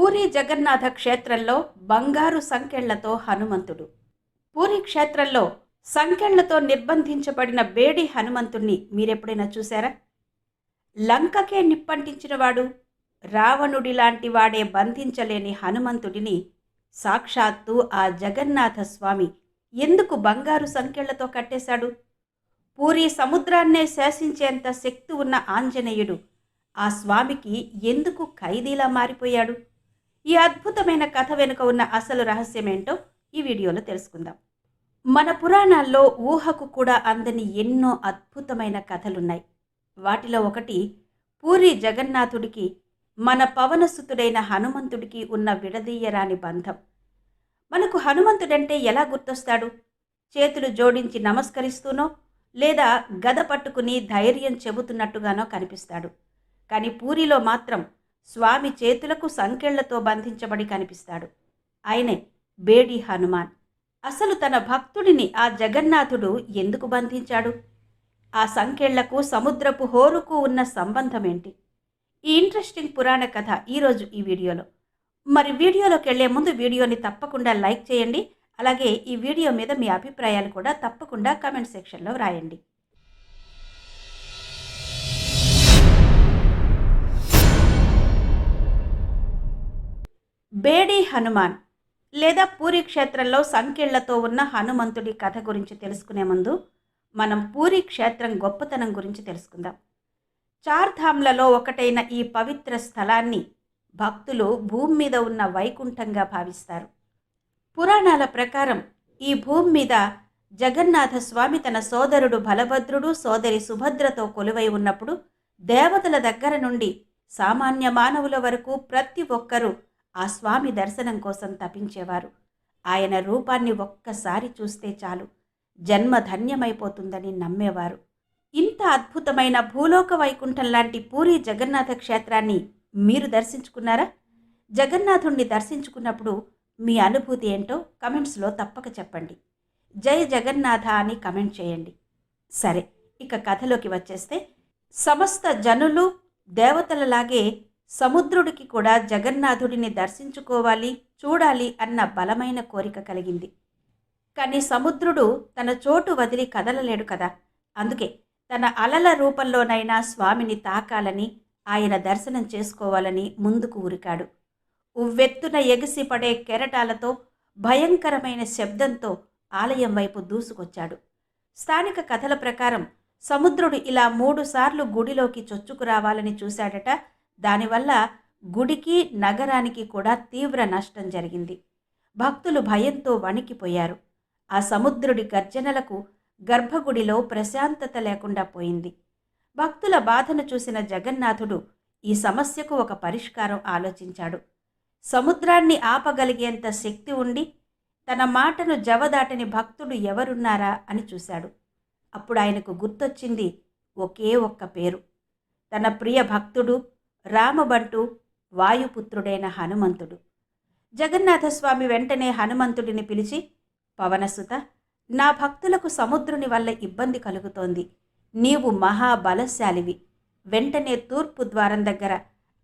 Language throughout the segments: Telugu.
పూరీ జగన్నాథ క్షేత్రంలో బంగారు సంకెళ్లతో హనుమంతుడు. పూరీ క్షేత్రంలో సంకెళ్లతో నిర్బంధించబడిన బేడి హనుమంతుణ్ణి మీరెప్పుడైనా చూశారా? లంకకే నిప్పంటించినవాడు, రావణుడి లాంటి వాడే బంధించలేని హనుమంతుడిని సాక్షాత్తు ఆ జగన్నాథ స్వామి ఎందుకు బంగారు సంకెళ్లతో కట్టేశాడు? పూరీ సముద్రాన్నే శాసించేంత శక్తి ఉన్న ఆంజనేయుడు ఆ స్వామికి ఎందుకు ఖైదీలా మారిపోయాడు? ఈ అద్భుతమైన కథ వెనుక ఉన్న అసలు రహస్యమేంటో ఈ వీడియోలో తెలుసుకుందాం. మన పురాణాల్లో ఊహకు కూడా అందని ఎన్నో అద్భుతమైన కథలున్నాయి. వాటిలో ఒకటి పూరీ జగన్నాథుడికి మన పవనసుతుడైన హనుమంతుడికి ఉన్న విడదీయరాని బంధం. మనకు హనుమంతుడంటే ఎలా గుర్తొస్తాడు? చేతులు జోడించి నమస్కరిస్తూనో లేదా గద పట్టుకుని ధైర్యం చెబుతున్నట్టుగానో కనిపిస్తాడు. కానీ పూరిలో మాత్రం స్వామి చేతులకు సంకెళ్లతో బంధించబడి కనిపిస్తాడు. ఆయనే బేడి హనుమాన్. అసలు తన భక్తుడిని ఆ జగన్నాథుడు ఎందుకు బంధించాడు? ఆ సంకెళ్లకు సముద్రపు హోరుకు ఉన్న సంబంధం ఏంటి? ఈ ఇంట్రెస్టింగ్ పురాణ కథ ఈరోజు ఈ వీడియోలో. మరి వీడియోలోకి వెళ్లే ముందు వీడియోని తప్పకుండా లైక్ చేయండి. అలాగే ఈ వీడియో మీద మీ అభిప్రాయాలు కూడా తప్పకుండా కామెంట్ సెక్షన్లో వ్రాయండి. బేడి హనుమాన్ లేదా పూరీ క్షేత్రంలో సంకెళ్లతో ఉన్న హనుమంతుడి కథ గురించి తెలుసుకునే ముందు మనం పూరీ క్షేత్రం గొప్పతనం గురించి తెలుసుకుందాం. చార్ధామ్లలో ఒకటైన ఈ పవిత్ర స్థలాన్ని భక్తులు భూమి మీద ఉన్న వైకుంఠంగా భావిస్తారు. పురాణాల ప్రకారం ఈ భూమి మీద జగన్నాథ స్వామి తన సోదరుడు బలభద్రుడు, సోదరి సుభద్రతో కొలువై ఉన్నప్పుడు దేవతల దగ్గర నుండి సామాన్య మానవుల వరకు ప్రతి ఒక్కరూ ఆ స్వామి దర్శనం కోసం తపించేవారు. ఆయన రూపాన్ని ఒక్కసారి చూస్తే చాలు జన్మ ధన్యమైపోతుందని నమ్మేవారు. ఇంత అద్భుతమైన భూలోక వైకుంఠం లాంటి పూరీ జగన్నాథ క్షేత్రాన్ని మీరు దర్శించుకున్నారా? జగన్నాథుణ్ణి దర్శించుకున్నప్పుడు మీ అనుభూతి ఏంటో కమెంట్స్లో తప్పక చెప్పండి. జై జగన్నాథ అని కమెంట్ చేయండి. సరే, ఇక కథలోకి వచ్చేస్తే, సమస్త జనులు దేవతలలాగే సముద్రుడికి కూడా జగన్నాథుడిని దర్శించుకోవాలి, చూడాలి అన్న బలమైన కోరిక కలిగింది. కానీ సముద్రుడు తన చోటు వదిలి కదలలేడు కదా. అందుకే తన అలల రూపంలోనైనా స్వామిని తాకాలని, ఆయన దర్శనం చేసుకోవాలని ముందుకు ఉరికాడు. ఉవ్వెత్తున ఎగిసిపడే కెరటాలతో భయంకరమైన శబ్దంతో ఆలయం వైపు దూసుకొచ్చాడు. స్థానిక కథల ప్రకారం సముద్రుడు ఇలా 3 సార్లు గుడిలోకి చొచ్చుకురావాలని చూశాడట. దానివల్ల గుడికి, నగరానికి కూడా తీవ్ర నష్టం జరిగింది. భక్తులు భయంతో వణికిపోయారు. ఆ సముద్రుడి గర్జనలకు గర్భగుడిలో ప్రశాంతత లేకుండా పోయింది. భక్తుల బాధను చూసిన జగన్నాథుడు ఈ సమస్యకు ఒక పరిష్కారం ఆలోచించాడు. సముద్రాన్ని ఆపగలిగేంత శక్తి ఉండి తన మాటను జవదాటని భక్తుడు ఎవరున్నారా అని చూశాడు. అప్పుడు ఆయనకు గుర్తొచ్చింది ఒకే ఒక్క పేరు. తన ప్రియ భక్తుడు, రామబంటు, వాయుపుత్రుడైన హనుమంతుడు. జగన్నాథస్వామి వెంటనే హనుమంతుడిని పిలిచి, పవనసుత, నా భక్తులకు సముద్రుని వల్ల ఇబ్బంది కలుగుతోంది. నీవు మహాబలశాలివి. వెంటనే తూర్పు ద్వారం దగ్గర,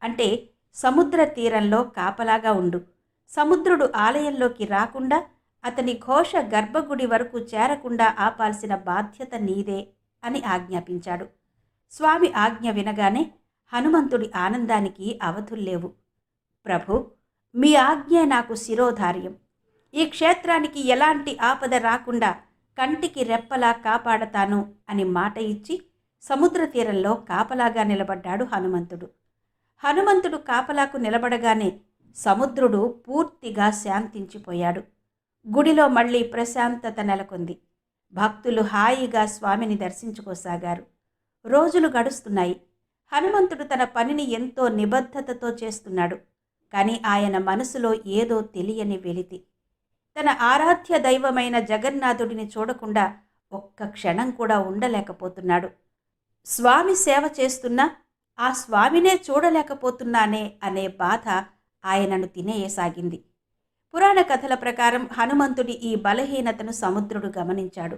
అంటే సముద్ర తీరంలో కాపలాగా ఉండు. సముద్రుడు ఆలయంలోకి రాకుండా, అతని ఘోష గర్భగుడి వరకు చేరకుండా ఆపాల్సిన బాధ్యత నీదే అని ఆజ్ఞాపించాడు. స్వామి ఆజ్ఞ వినగానే హనుమంతుడి ఆనందానికి అవధుల్లేవు. ప్రభు, మీ ఆజ్ఞే నాకు శిరోధార్యం. ఈ క్షేత్రానికి ఎలాంటి ఆపద రాకుండా కంటికి రెప్పలా కాపాడతాను అని మాట ఇచ్చి సముద్ర తీరంలో కాపలాగా నిలబడ్డాడు హనుమంతుడు. హనుమంతుడు కాపలాకు నిలబడగానే సముద్రుడు పూర్తిగా శాంతించిపోయాడు. గుడిలో మళ్ళీ ప్రశాంతత నెలకొంది. భక్తులు హాయిగా స్వామిని దర్శించుకోసాగారు. రోజులు గడుస్తున్నాయి. హనుమంతుడు తన పనిని ఎంతో నిబద్ధతతో చేస్తున్నాడు. కానీ ఆయన మనసులో ఏదో తెలియని వెలితి. తన ఆరాధ్య దైవమైన జగన్నాథుడిని చూడకుండా ఒక్క క్షణం కూడా ఉండలేకపోతున్నాడు. స్వామి సేవ చేస్తున్నా ఆ స్వామినే చూడలేకపోతున్నానే అనే బాధ ఆయనను తినేయసాగింది. పురాణ కథల ప్రకారం హనుమంతుడి ఈ బలహీనతను సముద్రుడు గమనించాడు.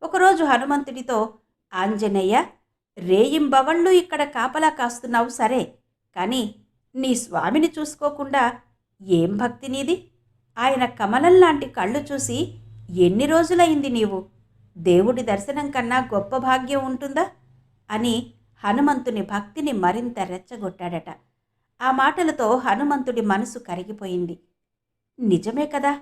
ఒకరోజు హనుమంతుడితో, ఆంజనేయ, రేయింబవళ్ళు ఇక్కడ కాపలా కాస్తున్నావు సరే, కానీ నీ స్వామిని చూసుకోకుండా ఏం భక్తి నీది? ఆయన కమలం లాంటి కళ్ళు చూసి ఎన్ని రోజులైంది నీవు? దేవుడి దర్శనం కన్నా గొప్ప భాగ్యం ఉంటుందా అని హనుమంతుని భక్తిని మరింత రెచ్చగొట్టాడట. ఆ మాటలతో హనుమంతుడి మనసు కరిగిపోయింది. నిజమే కదా,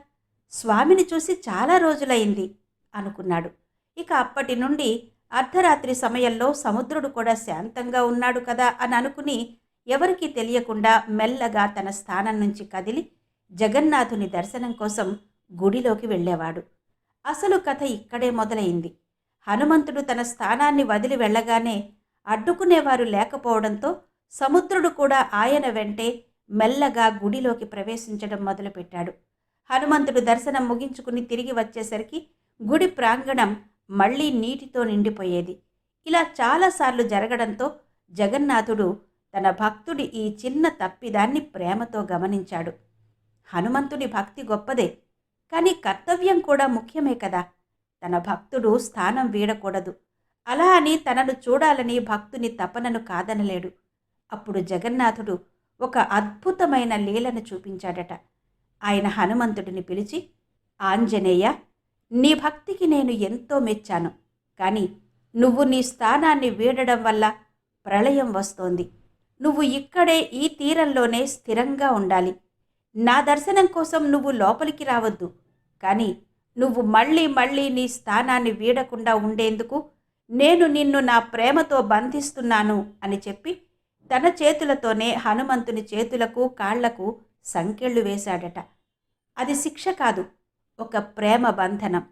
స్వామిని చూసి చాలా రోజులైంది అనుకున్నాడు. ఇక అప్పటి నుండి అర్ధరాత్రి సమయంలో సముద్రుడు కూడా శాంతంగా ఉన్నాడు కదా అని అనుకుని ఎవరికీ తెలియకుండా మెల్లగా తన స్థానం నుంచి కదిలి జగన్నాథుని దర్శనం కోసం గుడిలోకి వెళ్ళేవాడు. అసలు కథ ఇక్కడే మొదలైంది. హనుమంతుడు తన స్థానాన్ని వదిలి వెళ్ళగానే అడ్డుకునేవారు లేకపోవడంతో సముద్రుడు కూడా ఆయన వెంటే మెల్లగా గుడిలోకి ప్రవేశించడం మొదలుపెట్టాడు. హనుమంతుడు దర్శనం ముగించుకుని తిరిగి వచ్చేసరికి గుడి ప్రాంగణం మళ్లీ నీటితో నిండిపోయేది. ఇలా చాలాసార్లు జరగడంతో జగన్నాథుడు తన భక్తుడి ఈ చిన్న తప్పిదాన్ని ప్రేమతో గమనించాడు. హనుమంతుడి భక్తి గొప్పదే, కానీ కర్తవ్యం కూడా ముఖ్యమే కదా. తన భక్తుడు స్థానం వీడకూడదు. అలా అని తనను చూడాలని భక్తుని తపనను కాదనలేడు. అప్పుడు జగన్నాథుడు ఒక అద్భుతమైన లీలను చూపించాడట. ఆయన హనుమంతుడిని పిలిచి, ఆంజనేయ, నీ భక్తికి నేను ఎంతో మెచ్చాను. కానీ నువ్వు నీ స్థానాన్ని వీడడం వల్ల ప్రళయం వస్తోంది. నువ్వు ఇక్కడే ఈ తీరంలోనే స్థిరంగా ఉండాలి. నా దర్శనం కోసం నువ్వు లోపలికి రావద్దు. కానీ నువ్వు మళ్ళీ మళ్ళీ నీ స్థానాన్ని వీడకుండా ఉండేందుకు నేను నిన్ను నా ప్రేమతో బంధిస్తున్నాను అని చెప్పి తన చేతులతోనే హనుమంతుని చేతులకు కాళ్లకు సంకెళ్ళు వేశాడట. అది శిక్ష కాదు, ఒక ప్రేమ బంధనం.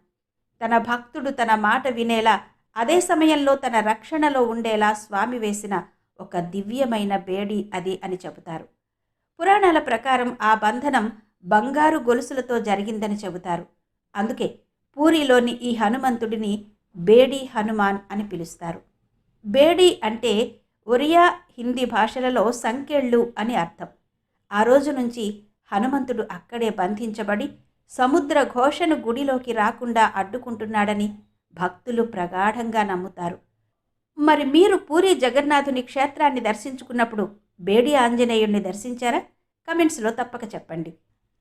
తన భక్తుడు తన మాట వినేలా, అదే సమయంలో తన రక్షణలో ఉండేలా స్వామి వేసిన ఒక దివ్యమైన బేడి అది అని చెబుతారు. పురాణాల ప్రకారం ఆ బంధనం బంగారు గొలుసులతో జరిగిందని చెబుతారు. అందుకే పూరిలోని ఈ హనుమంతుడిని బేడి హనుమాన్ అని పిలుస్తారు. బేడి అంటే ఒరియా హిందీ భాషలలో సంకెళ్ళు అని అర్థం. ఆ రోజు నుంచి హనుమంతుడు అక్కడే బంధించబడి సముద్ర ఘోషను గుడిలోకి రాకుండా అడ్డుకుంటున్నాడని భక్తులు ప్రగాఢంగా నమ్ముతారు. మరి మీరు పూరి జగన్నాథుని క్షేత్రాన్ని దర్శించుకున్నప్పుడు బేడి ఆంజనేయుణ్ణి దర్శించారా? కమెంట్స్లో తప్పక చెప్పండి.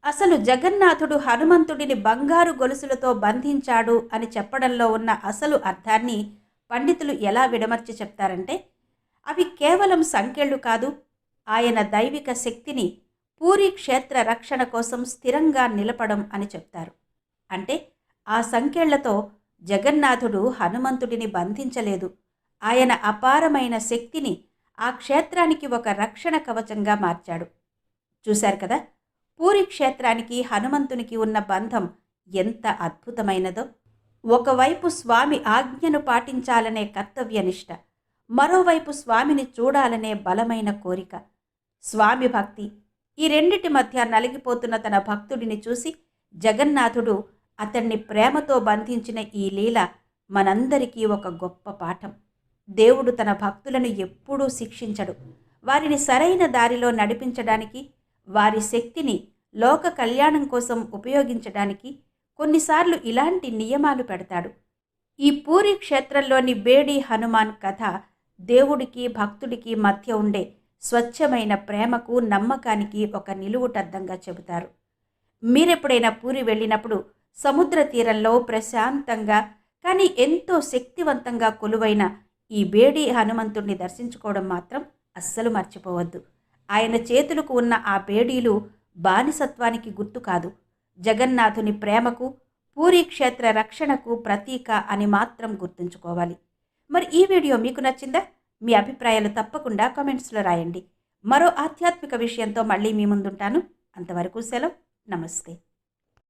అసలు జగన్నాథుడు హనుమంతుడిని బంగారు గొలుసులతో బంధించాడు అని చెప్పడంలో ఉన్న అసలు అర్థాన్ని పండితులు ఎలా విడమర్చి చెప్తారంటే, అవి కేవలం సంకెళ్ళు కాదు, ఆయన దైవిక శక్తిని పూరి క్షేత్ర రక్షణ కోసం స్థిరంగా నిలపడం అని చెప్తారు. అంటే ఆ సంకెళ్లతో జగన్నాథుడు హనుమంతుడిని బంధించలేదు, ఆయన అపారమైన శక్తిని ఆ క్షేత్రానికి ఒక రక్షణ కవచంగా మార్చాడు. చూశారు కదా, పూరి క్షేత్రానికి హనుమంతునికి ఉన్న బంధం ఎంత అద్భుతమైనదో. ఒకవైపు స్వామి ఆజ్ఞను పాటించాలనే కర్తవ్యనిష్ట, మరోవైపు స్వామిని చూడాలనే బలమైన కోరిక. స్వామి భక్తి, ఈ రెండిటి మధ్య నలిగిపోతున్న తన భక్తుడిని చూసి జగన్నాథుడు అతన్ని ప్రేమతో బంధించిన ఈ లీల మనందరికీ ఒక గొప్ప పాఠం. దేవుడు తన భక్తులను ఎప్పుడూ శిక్షించడు. వారిని సరైన దారిలో నడిపించడానికి, వారి శక్తిని లోక కళ్యాణం కోసం ఉపయోగించడానికి కొన్నిసార్లు ఇలాంటి నియమాలు పెడతాడు. ఈ పూరి క్షేత్రంలోని బేడి హనుమాన్ కథ దేవుడికి భక్తుడికి మధ్య ఉండే స్వచ్ఛమైన ప్రేమకు, నమ్మకానికి ఒక నిలువుటద్దంగా చెబుతారు. మీరెప్పుడైనా పూరి వెళ్ళినప్పుడు సముద్ర తీరంలో ప్రశాంతంగా కానీ ఎంతో శక్తివంతంగా కొలువైన ఈ బేడి హనుమంతుడిని దర్శించుకోవడం మాత్రం అస్సలు మర్చిపోవద్దు. ఆయన చేతులకు ఉన్న ఆ బేడీలు బానిసత్వానికి గుర్తు కాదు, జగన్నాథుని ప్రేమకు, పూరి క్షేత్ర రక్షణకు ప్రతీక అని మాత్రం గుర్తుంచుకోవాలి. మరి ఈ వీడియో మీకు నచ్చిందా? మీ అభిప్రాయాలు తప్పకుండా కామెంట్స్లో రాయండి. మరో ఆధ్యాత్మిక విషయంతో మళ్ళీ మీ ముందుంటాను. అంతవరకు సెలవు. నమస్తే.